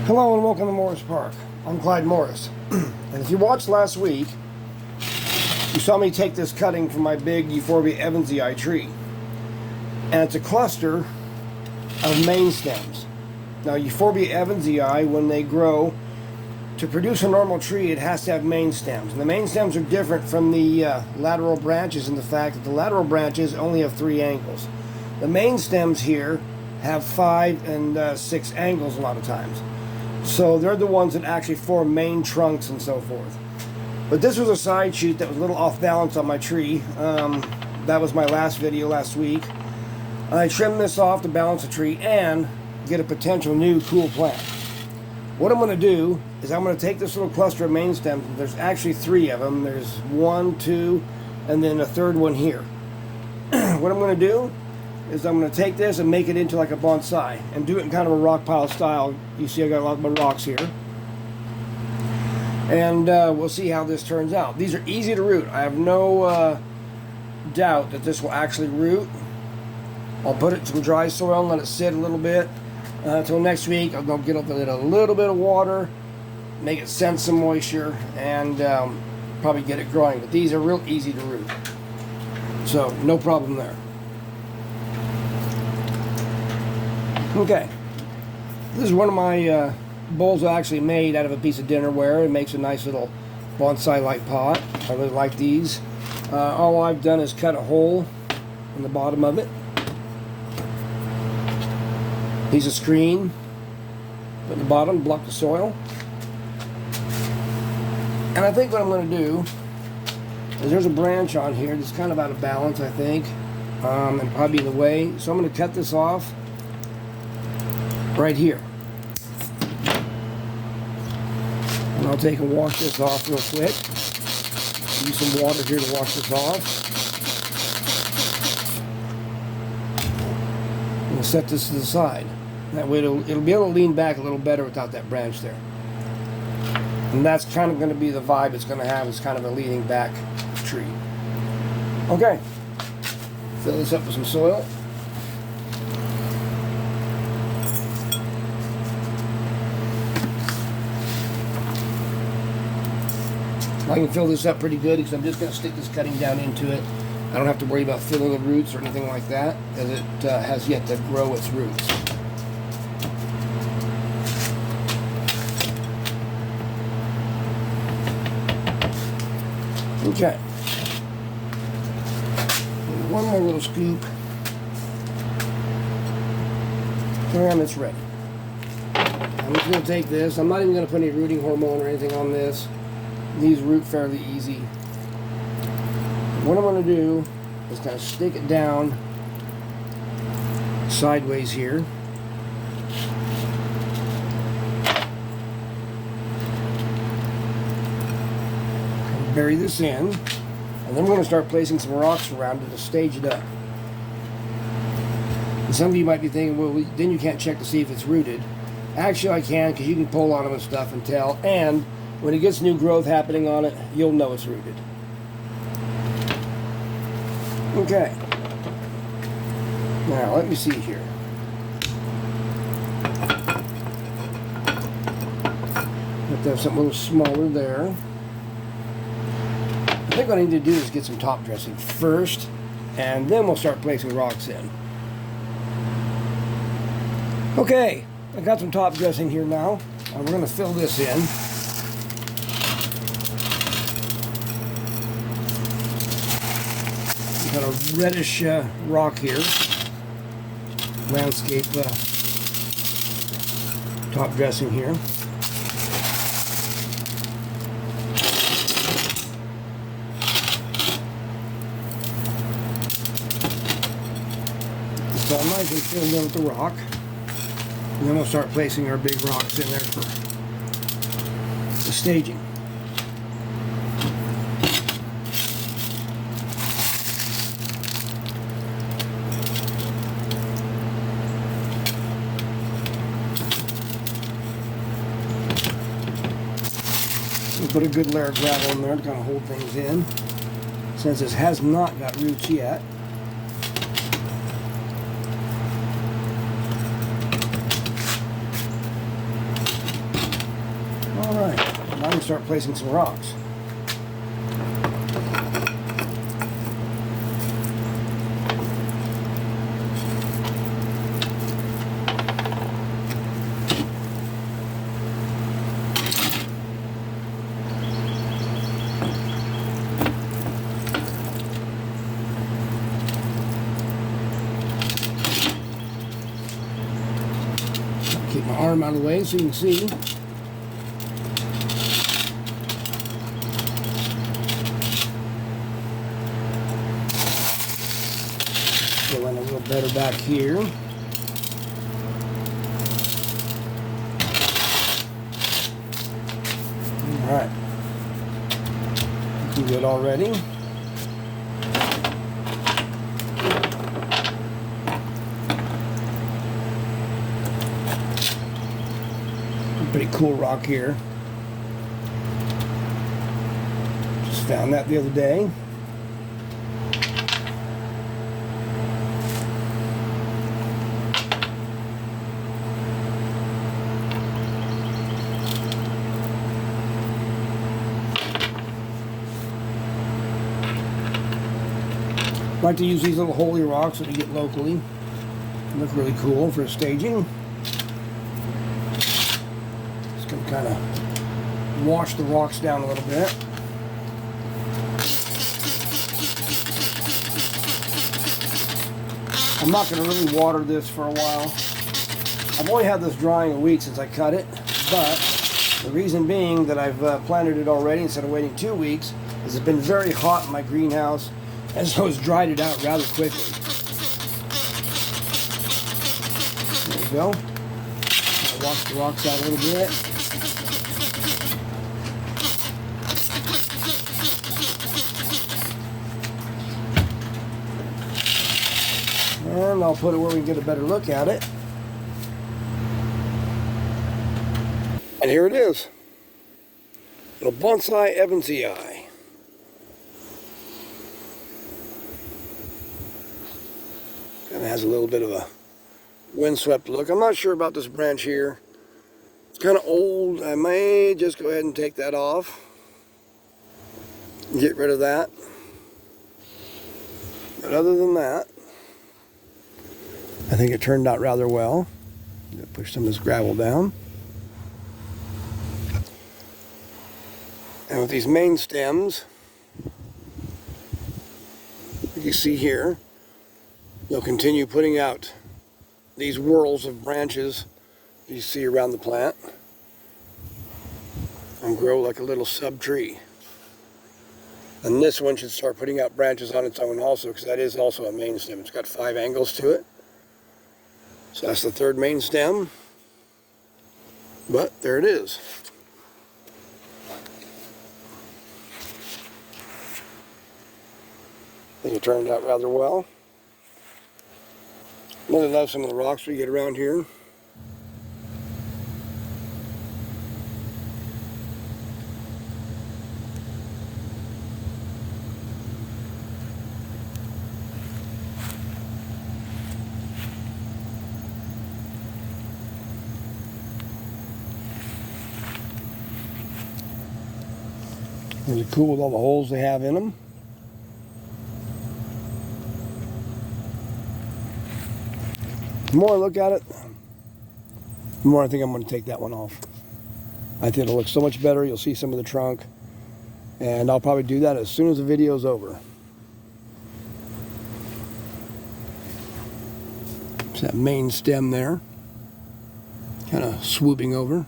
Hello and welcome to Morris Park. I'm Clyde Morris. And if you watched last week, you saw me take this cutting from my big Euphorbia evansii tree. And it's a cluster of main stems. Now Euphorbia evansii, when they grow, to produce a normal tree, it has to have main stems. And the main stems are different from the lateral branches in the fact that the lateral branches only have 3 angles. The main stems here have 5 and 6 angles a lot of times. So they're the ones that actually form main trunks and so forth. But this was a side shoot that was a little off balance on my tree. That was my last video last week. I trimmed this off to balance the tree and get a potential new cool plant. What I'm going to do is I'm going to take this little cluster of main stems. There's actually 3 of them. There's 1, 2, and then a third one here. What I'm going to do is I'm going to take this and make it into like a bonsai and do it in kind of a rock pile style. You see I got a lot of rocks here. And we'll see how this turns out. These are easy to root. I have no doubt that this will actually root. I'll put it in some dry soil and let it sit a little bit. Until next week, I'll get it a little bit of water, make it sense some moisture, and probably get it growing. But these are real easy to root. So, no problem there. Okay, this is one of my bowls I actually made out of a piece of dinnerware. It makes a nice little bonsai-like pot. I really like these. All I've done is cut a hole in the bottom of it. Piece of screen, put in the bottom, block the soil. And I think what I'm going to do is there's a branch on here that's kind of out of balance, I think, and probably in the way. So I'm going to cut this off right here. And I'll take and wash this off real quick. Use some water here to wash this off. And we'll set this to the side. That way it'll be able to lean back a little better without that branch there. And that's kind of going to be the vibe it's going to have. It's kind of a leaning back tree. Okay. Fill this up with some soil. I can fill this up pretty good because I'm just going to stick this cutting down into it. I don't have to worry about filling the roots or anything like that, because it has yet to grow its roots. Okay. One more little scoop. And it's ready. I'm just going to take this. I'm not even going to put any rooting hormone or anything on this. These root fairly easy. What I'm going to do is kind of stick it down sideways here. Bury this in, and then we're going to start placing some rocks around it to stage it up. And some of you might be thinking, well, then you can't check to see if it's rooted. Actually, I can, because you can pull on them and stuff and tell, and when it gets new growth happening on it, you'll know it's rooted. Okay. Now, let me see here. Have to have something a little smaller there. I think what I need to do is get some top dressing first, and then we'll start placing rocks in. Okay, I got some top dressing here now. We're going to fill this in. Got a reddish rock here. Landscape top dressing here. So I'm nice and filled in with the rock. And then we'll start placing our big rocks in there for the staging. We'll put a good layer of gravel in there to kind of hold things in. Since this has not got roots yet. start placing some rocks. Keep my arm out of the way so you can see. Fill in a little better back here. Alright. Looking good already. Pretty cool rock here. Just found that the other day. I like to use these little holy rocks that we get locally. They look really cool for staging. Just gonna kind of wash the rocks down a little bit. I'm not going to really water this for a while. I've only had this drying a week since I cut it, but the reason being that I've planted it already instead of waiting 2 weeks is it's been very hot in my greenhouse, and so it's dried it out rather quickly. There we go. I'll wash the rocks out a little bit. And I'll put it where we can get a better look at it. And here it is. The Bonsai evansii. Kind of has a little bit of a windswept look. I'm not sure about this branch here. It's kind of old. I may just go ahead and take that off. Get rid of that. But other than that, I think it turned out rather well. Push some of this gravel down. And with these main stems, you see here, you'll continue putting out these whorls of branches you see around the plant and grow like a little sub-tree. And this one should start putting out branches on its own also, because that is also a main stem. It's got 5 angles to it. So that's the 3rd main stem. But there it is. I think it turned out rather well. Really love some of the rocks we get around here. Really cool with all the holes they have in them. The more I look at it, the more I think I'm going to take that one off. I think it'll look so much better. You'll see some of the trunk. And I'll probably do that as soon as the video's over. There's that main stem there. Kind of swooping over.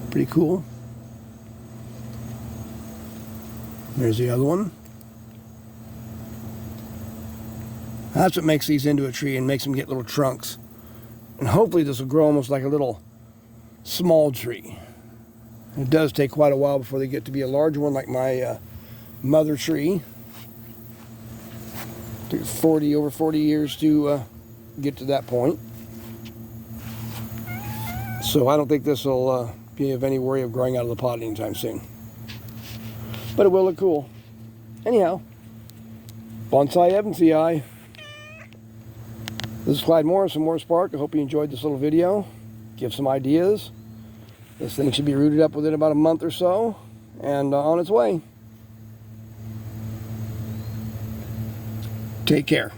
Pretty cool. There's the other one. That's what makes these into a tree and makes them get little trunks. And hopefully this will grow almost like a little small tree. It does take quite a while before they get to be a large one like my mother tree. It took over 40 years to get to that point. So I don't think this will be of any worry of growing out of the pot anytime soon. But it will look cool. Anyhow, Bonsai evansii. This is Clyde Morris from Morris Park. I hope you enjoyed this little video. Give some ideas. This thing should be rooted up within about a month or so, and on its way. Take care.